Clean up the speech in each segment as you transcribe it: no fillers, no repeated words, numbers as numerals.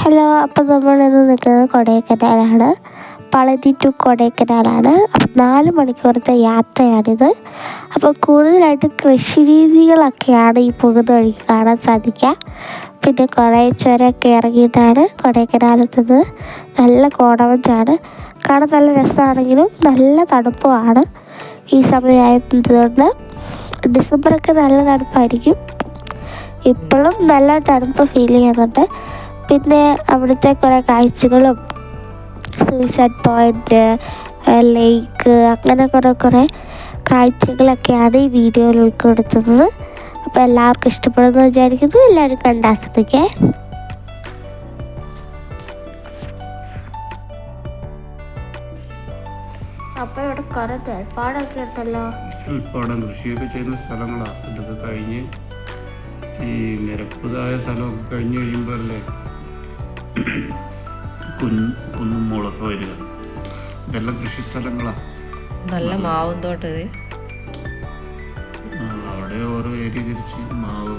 Hello, അപ്പോൾ നമ്മളിന്ന് നിൽക്കുന്നത് കൊടൈക്കനാലാണ്. പളനി ടു കൊടൈക്കനാലാണ്. അപ്പം 4 മണിക്കൂറത്തെ യാത്രയാണിത്. അപ്പോൾ കൂടുതലായിട്ട് കൃഷി രീതികളൊക്കെയാണ് ഈ പോകുന്ന വഴിക്ക് കാണാൻ സാധിക്കുക. പിന്നെ കുറേ ചുരമൊക്കെ ഇറങ്ങിയിട്ടാണ് കൊടൈക്കനാലെത്തുന്നത്. നല്ല കോടമഞ്ഞാണ്. കാണാൻ നല്ല രസമാണെങ്കിലും നല്ല തണുപ്പുമാണ് ഈ സമയമായതുകൊണ്ട്. ഡിസംബറൊക്കെ നല്ല തണുപ്പായിരിക്കും. ഇപ്പോഴും നല്ല തണുപ്പ് ഫീൽ ചെയ്യുന്നുണ്ട്. പിന്നെ അവിടുത്തെ കുറേ കാഴ്ചകളും സൂയിസൈഡ് പോയിൻ്റ്, ലേക്ക്, അങ്ങനെ കുറേ കാഴ്ചകളൊക്കെയാണ് ഈ വീഡിയോയിൽ ഉൾപ്പെടുത്തുന്നത്. അപ്പോൾ എല്ലാവർക്കും ഇഷ്ടപ്പെടുമെന്ന് വിചാരിക്കുന്നു. എല്ലാവരും കണ്ടാസ്വദിക്കേ. അപ്പോൾ ഇവിടെ കുറേ തേർപ്പാടൊക്കെ ഉണ്ടല്ലോ. തേർപ്പാടം കൃഷിയൊക്കെ ചെയ്യുന്ന സ്ഥലങ്ങളാണ്. ഇതൊക്കെ കഴിഞ്ഞ് ഈ നിരപ്പതായ സ്ഥലമൊക്കെ കഴിഞ്ഞ് കഴിയുമ്പോൾ അല്ലേ കുന്നും മുളൊക്കെ വരിക. ഇതെല്ലാം കൃഷി സ്ഥലങ്ങളാണ്. നല്ല മാവും തോട്ടത്. അവിടെ ഓരോ ഏരിയ തിരിച്ച് മാവ്,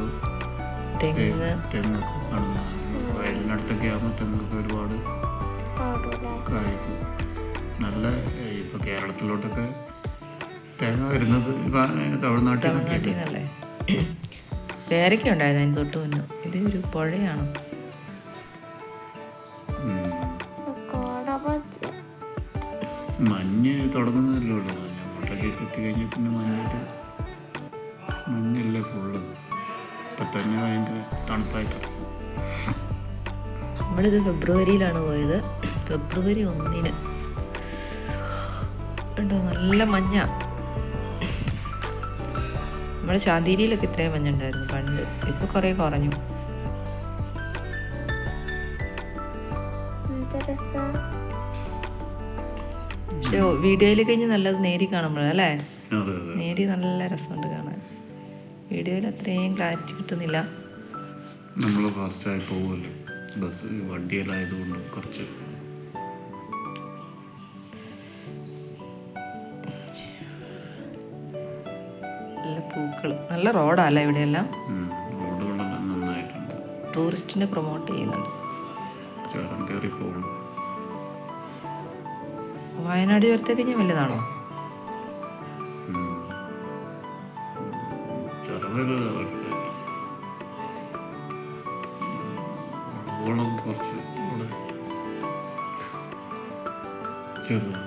തെങ്ങൊക്കെ കാണുന്ന. വയലിനടുത്തൊക്കെ ആകുമ്പോൾ തെങ്ങൊക്കെ ഒരുപാട് കായ്ക്കും. നല്ല ഇപ്പൊ കേരളത്തിലോട്ടൊക്കെ തേങ്ങ വരുന്നത് തമിഴ്നാട്ടിൽ നിന്നല്ലേ. പേരയ്ക്ക ഉണ്ടായിരുന്നു അതിന് തൊട്ട് മുന്നേ. ഇത് ഒരു പുഴയാണ്. മഞ്ഞ് തുടങ്ങുന്നതല്ലേ ഉള്ളൂ. അങ്ങോട്ടൊക്കെ എത്തിക്കഴിഞ്ഞാൽ പിന്നെ മഞ്ഞല്ലേ ഫുള്ള്. ഇപ്പം തന്നെ ഭയങ്കര തണുപ്പായി തുടങ്ങും. നമ്മളിത് ഫെബ്രുവരിയിലാണ് പോയത്. ഫെബ്രുവരി 1 ഉണ്ടോ നല്ല മഞ്ഞ. നമ്മുടെ ശാന്തിരിയിലൊക്കെ ഇത്രയും മഞ്ഞുണ്ടായിരുന്നു പണ്ട്. ഇപ്പൊ കുറേ കുറഞ്ഞു. പക്ഷെ വീഡിയോയിൽ കഴിഞ്ഞ് നല്ലത് നേരി കാണുമ്പോഴല്ലേ. നേരി നല്ല രസമുണ്ട് കാണാൻ. വീഡിയോയിൽ അത്രയും ക്ലാരിറ്റി കിട്ടുന്നില്ല. നമ്മൾ ഫാസ്റ്റായി പോകുമല്ലോ, ബസ് വണ്ടിയിലായതുകൊണ്ട് കുറച്ച്. നല്ല പൂക്കൾ, നല്ല റോഡല്ലേ ഇവിടെയെല്ലാം. റോഡുകളെല്ലാം നന്നായിട്ടുണ്ട്. ടൂറിസ്റ്റിനെ പ്രൊമോട്ട് ചെയ്യുന്നുണ്ട്. ചുരം കയറി പോകും. വയനാട് ചുരത്തേക്ക് കഴിഞ്ഞാൽ വലുതാണോ? കുറച്ച് ചെറുതാണ്.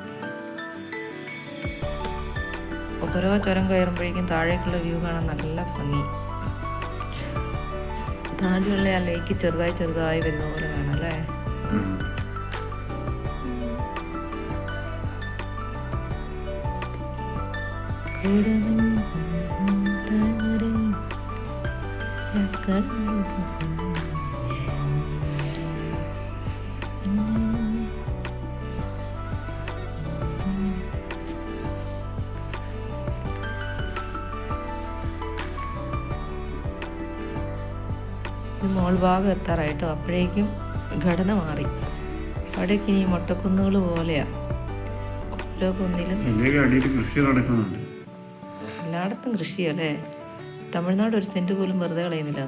ഓരോ ചുരം കയറുമ്പോഴേക്കും താഴേക്കുള്ള വ്യൂ കാണാൻ നല്ല ഭംഗി. താഴെയുള്ള ആ ലേക്ക് ചെറുതായി വരുന്ന പോലെ കാണാം അല്ലേ. മോൾ ഭാഗം എത്താറായിട്ടോ. അപ്പോഴേക്കും ഘടന മാറി. അവിടേക്ക് ഇനി മൊട്ടക്കുന്നുകൾ പോലെയാ. ഓരോ കുന്നിലും കൃഷി നടക്കുന്നുണ്ട്. എല്ലായിടത്തും കൃഷിയല്ലേ. തമിഴ്നാട് ഒരു സെന്റ് പോലും വെറുതെ കളയുന്നില്ല.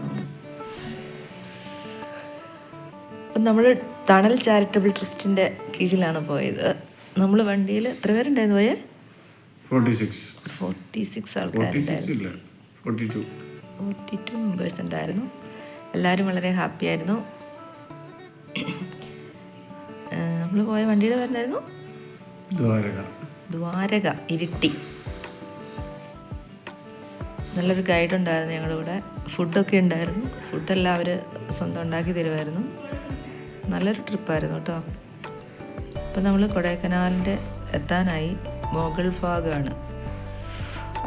അപ്പം നമ്മൾ തണൽ ചാരിറ്റബിൾ ട്രസ്റ്റിന്റെ കീഴിലാണ് പോയത്. നമ്മൾ വണ്ടിയിൽ എത്ര പേരുണ്ടായിരുന്നു പോയേ? 46 ആൾക്കാരുണ്ടായിരുന്നു. 42 മെമ്പേഴ്സ് ഉണ്ടായിരുന്നു. എല്ലാവരും വളരെ ഹാപ്പി ആയിരുന്നു. നമ്മൾ പോയ വണ്ടിയുടെ പേരായിരുന്നു ദ്വാരക, ഇരിട്ടി. നല്ലൊരു ഗൈഡ് ഉണ്ടായിരുന്നു ഞങ്ങളുടെ കൂടെ. ഫുഡൊക്കെ ഉണ്ടായിരുന്നു. ഫുഡെല്ലാം അവർ സ്വന്തം ഉണ്ടാക്കി തരുമായിരുന്നു. നല്ലൊരു ട്രിപ്പായിരുന്നു കേട്ടോ. അപ്പം നമ്മൾ കൊടൈക്കനാലിൻ്റെ എത്താനായി. മുകൾ ഭാഗമാണ്.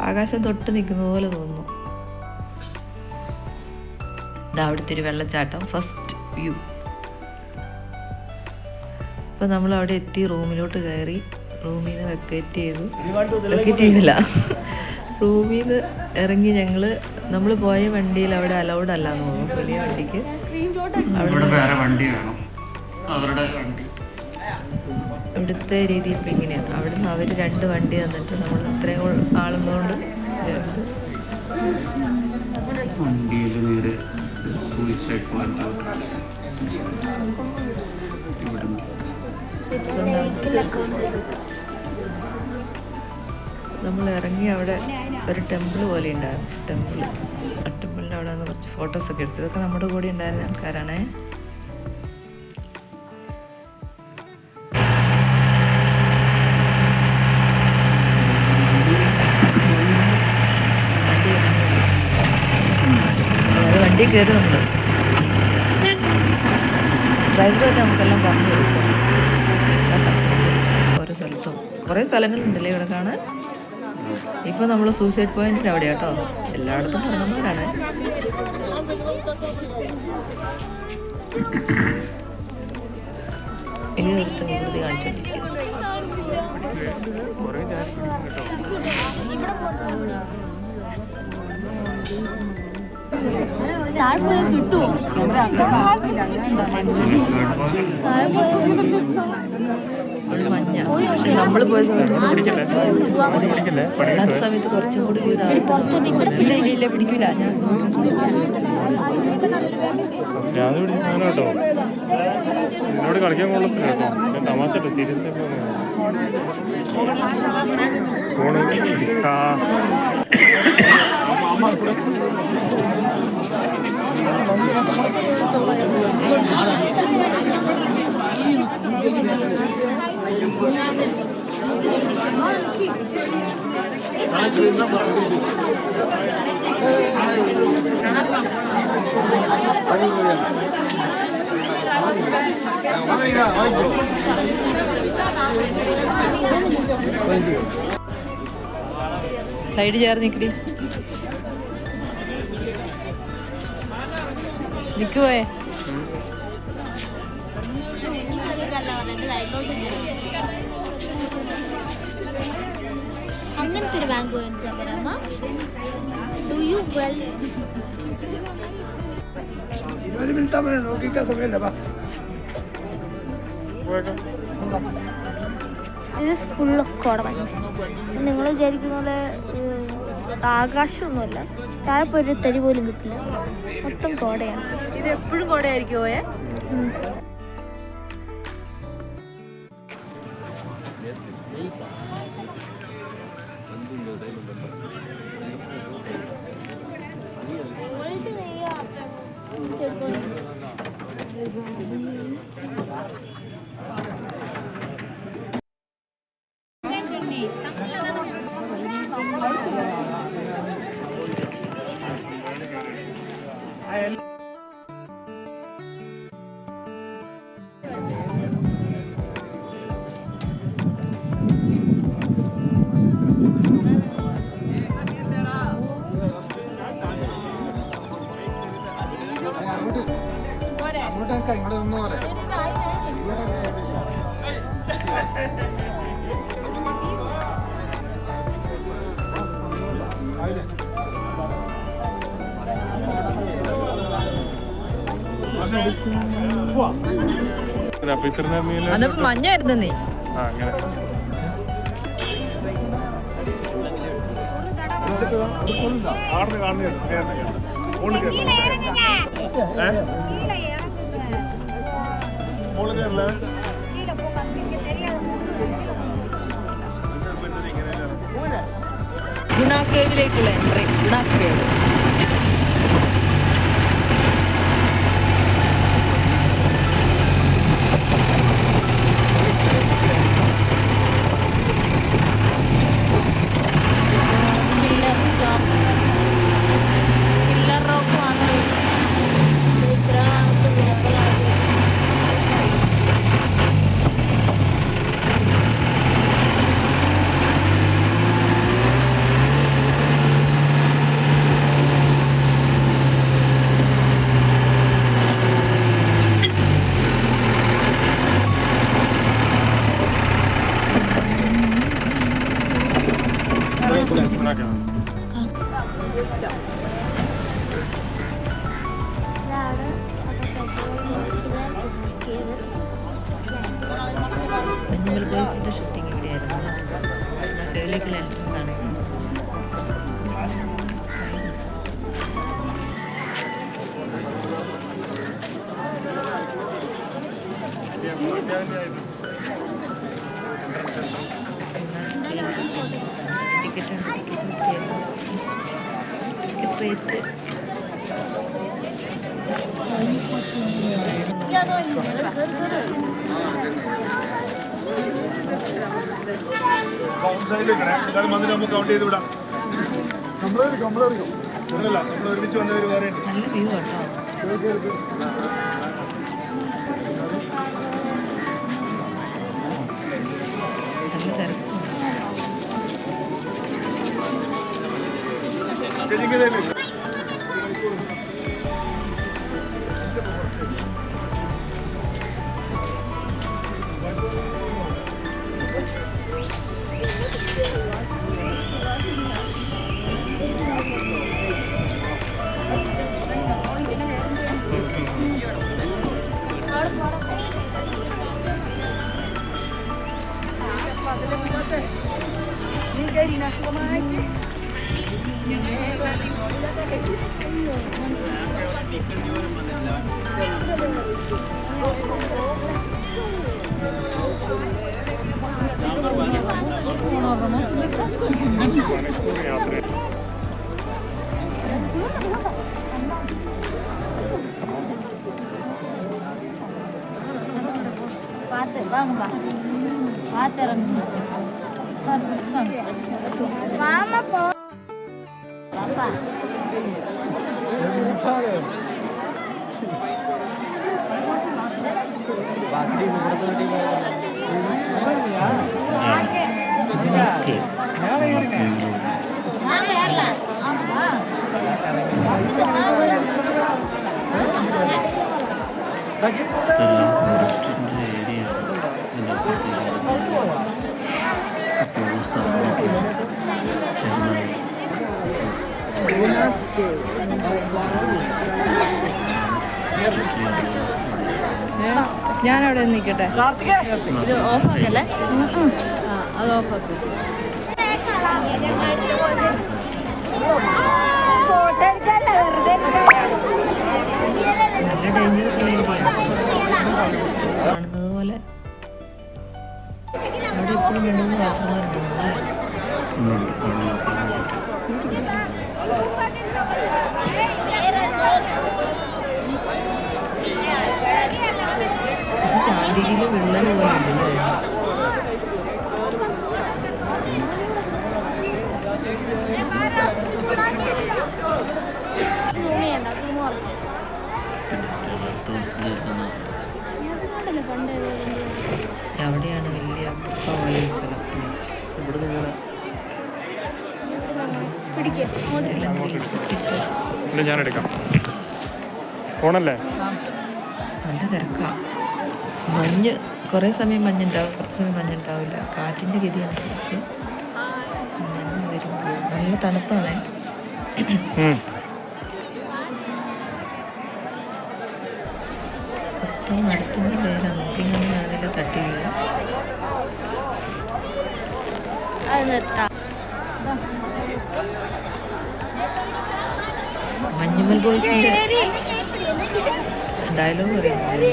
ആകാശം തൊട്ട് നിൽക്കുന്ന പോലെ തോന്നുന്നു. ഇതാ അവിടുത്തെ ഒരു വെള്ളച്ചാട്ടം, ഫസ്റ്റ് വ്യൂ. അപ്പം നമ്മൾ അവിടെ എത്തി. റൂമിലോട്ട് കയറി. റൂമിൽ നിന്ന് വെക്കേറ്റ് ചെയ്തില്ല. റൂമിൽ നിന്ന് ഇറങ്ങി നമ്മൾ പോയ വണ്ടിയിൽ അവിടെ അലൗഡ് അല്ലാന്ന് തോന്നുന്നു. വലിയ വണ്ടിക്ക് ഇവിടുത്തെ രീതി ഇപ്പം ഇങ്ങനെയാണ്. അവിടുന്ന് അവർ 2 വണ്ടി തന്നിട്ട് നമ്മൾ ഇത്രയും ആളുന്നതുകൊണ്ട് വണ്ടിയിൽ നേരെ സൂയിസൈഡ് പോയിന്റ്. ഇവിടുന്ന് നമ്മൾ ഇറങ്ങി അവിടെ ഒരു ടെമ്പിൾ പോലെ ഉണ്ടായിരുന്നു. ആ ടെമ്പിളിൻ്റെ അവിടെ നിന്ന് കുറച്ച് ഫോട്ടോസൊക്കെ എടുത്തു. ഇതൊക്കെ നമ്മുടെ കൂടെ ഉണ്ടായിരുന്ന ആൾക്കാരാണേ. വണ്ടി കയറി നമ്മൾ ഡ്രൈവർ തന്നെ നമുക്കെല്ലാം പറഞ്ഞു തരും എല്ലാ സ്ഥലത്തിനെ കുറിച്ച്. ഓരോ സ്ഥലത്തും കുറേ സ്ഥലങ്ങളുണ്ടല്ലേ ഇവിടെ കാണാൻ. ഇപ്പോൾ നമ്മൾ സൂസൈഡ് പോയിന്റിന് അവിടെ കേട്ടോ. എല്ലായിടത്തും പറഞ്ഞവരാണ്. ഇനി നിർത്തി നിർത്തി കാണിച്ചോണ്ടിരിക്കുന്നു. മഞ്ഞ പക്ഷെ നമ്മൾ പോയ സമയത്ത് അല്ലാത്ത സമയത്ത് കുറച്ചും കൂടി ഇല്ല പിടിക്കില്ല. ഞാൻ കേട്ടോ എന്നോട് കളിക്കാൻ കൊള്ളത്തില്ല കേട്ടോ. ഞാൻ തമാശ സീരിയസ് സൈഡ് ചേർന്ന് നിക്കടി നിക്കുവേ. അങ്ങനത്തെ ഒരു ബാങ്ക് മേടിച്ചാൽ തരാമ. Do you well this full of കോടമഞ്ഞ്. നിങ്ങൾ വിചാരിക്കുന്ന പോലെ ആകാശമൊന്നുമല്ല. താഴെ പോയി ഒരു തരി പോലും കിട്ടില്ല. മൊത്തം കോടയാണ്. ഇത് എപ്പോഴും കോടയായിരിക്കും പോയെ. അന്നപ്പോ മഞ്ഞായിരുന്നു നീ. അങ്ങനെ ഗുണ കേവിലേക്കുള്ള എൻട്രി. ഗുണ കേവ് മഞ്ഞുമൽ ബോയ്സിന്റെ ഷൂട്ടിംഗ് ഇവിടെയായിരുന്നു. കേരളത്തിലെ എൻട്രൻസ് ആണ്. ടിക്കറ്റ് റേറ്റ് കൗണ്ട് ചെയ്ത് വിടാം. നമ്മൾ ഒരുമിച്ച് വന്നവർ വേറെ നല്ല വ്യൂ കേട്ടോ. നല്ല തിരക്കും. வாங்கப்பா பார்த்துறங்க சார் பிடிச்சிக்கோங்க வாமா போ பாப்பா ഞാനവിടെ നിൽക്കട്ടെ. ഇത് ഓഫാക്കല്ലേ? അത് ഓഫാക്കും. നല്ല ഡേഞ്ചറസ് കാണുന്നത് പോലെ അവിടെ എപ്പോഴും 2-3 വാച്ചർമാരുണ്ടാവും അല്ലേ? ഇത് ശാന്തിരിയിലെ വിള്ളൽ പോലെ ഉണ്ടല്ലേ? അവിടെയാണ് വലിയ കുപ്പ പോലെ സ്ഥലം. ഞാൻ എടുക്കാം. ഫോണല്ലേ? നല്ല തിരക്കാ. മഞ്ഞ് കുറേ സമയം മഞ്ഞുണ്ടാവും, കുറച്ച് സമയം മഞ്ഞുണ്ടാവില്ല. കാറ്റിൻ്റെ ഗതി അനുസരിച്ച് മഞ്ഞ് വരുമ്പോൾ നല്ല തണുപ്പാണേ. മൊത്തം മരത്തിൻ്റെ വേറെ നോക്കിങ്ങനെ അതിൽ തട്ടി വീഴും. മഞ്ഞുമൽ ബോയ്സിൻ്റെ ഡയലോഗ് പറയുന്നുണ്ട്.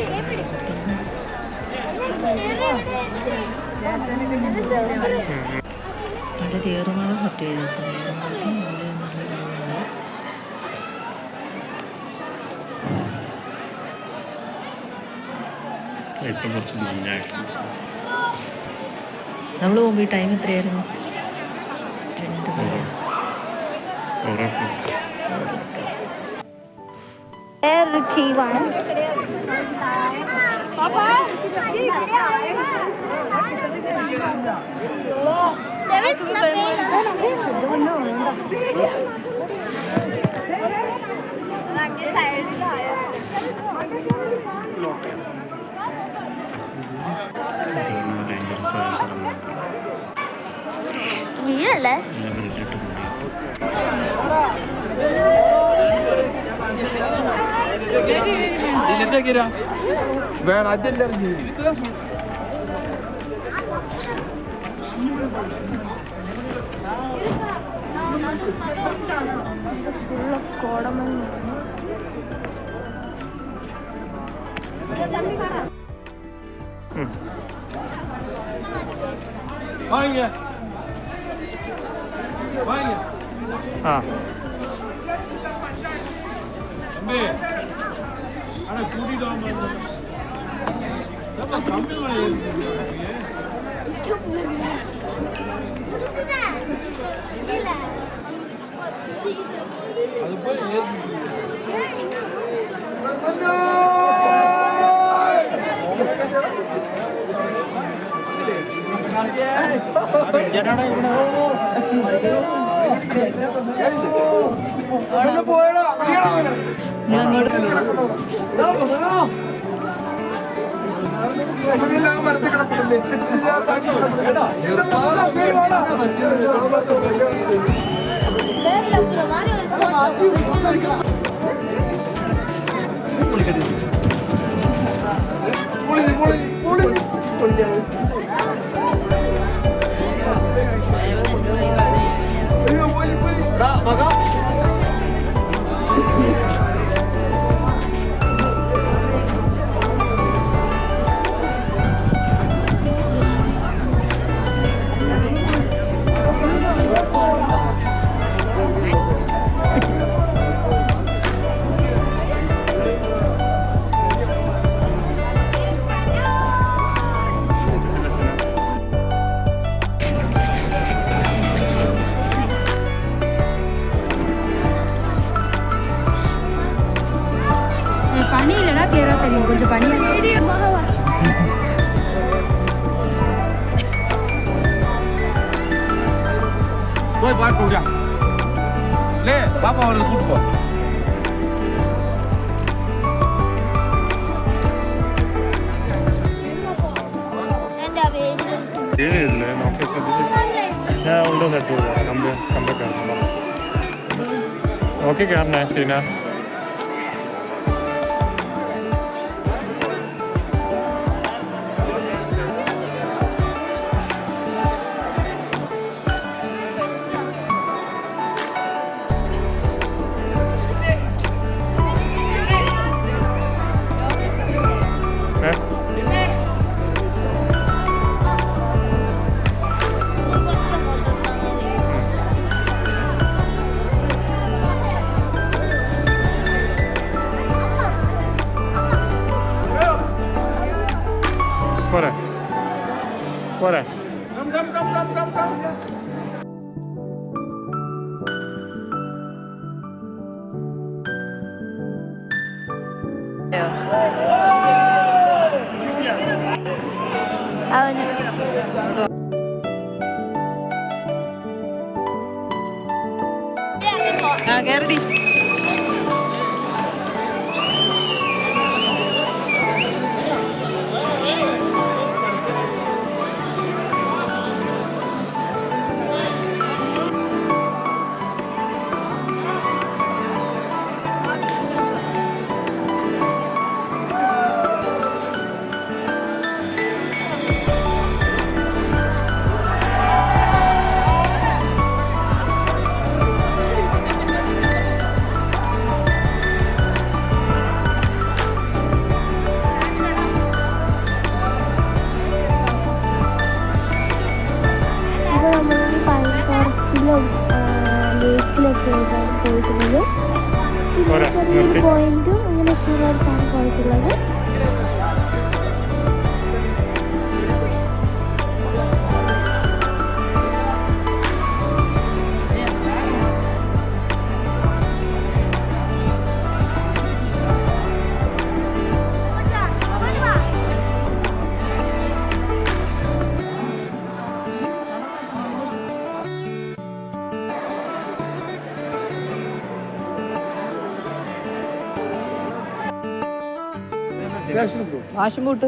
അവിടെ ഏറുമാള സെറ്റ് ചെയ്തിട്ടുണ്ട്. ഏറുമാളത്തിന് മുകളിൽ നിന്നുള്ള വ്യൂണ്ട്. നമ്മൾ പോകുമ്പോൾ ഈ ടൈം എത്രയായിരുന്നു? 2 മണി. റിട്രീവാണ്. വീഴല്ലേ? വേണം അതെല്ലാം full of കോടമഞ്ഞ്. ആ பனி இல்லைனா தேரா தெரியும் கொஞ்சம் பனியா போய் பார்க்க முடியா லே பாப்பா அவரை கூட்டு போ ഏരിയയില്ലേ നോക്കി ശ്രദ്ധിച്ച് ഞാൻ ഉണ്ടോന്ന് എടുത്തു കമ്പ കയറണം നോക്കി കയറണേ സീന പോരെ പോരെ അവന് കയറി ലേക്കിലൊക്കെ പോയിട്ടുള്ളത് പിന്നെ ചെറിയൊരു പോയിന്റും അങ്ങനെയൊക്കെയാണ് പോയിട്ടുള്ളത്. വാശം കൂട്ട്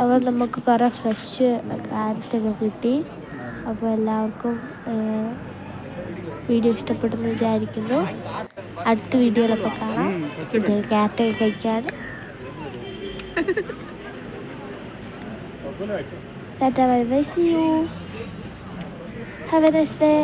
അപ്പോൾ നമുക്ക് കുറേ ഫ്രഷ് ക്യാരറ്റൊക്കെ കിട്ടി. അപ്പോൾ എല്ലാവർക്കും വീഡിയോ ഇഷ്ടപ്പെട്ടെന്ന് വിചാരിക്കുന്നു. അടുത്ത വീഡിയോയിലൊക്കെ കാണാം. ഇത് ക്യാരറ്റൊക്കെ കഴിക്കാൻ. Tata bye bye, see you, have a nice day.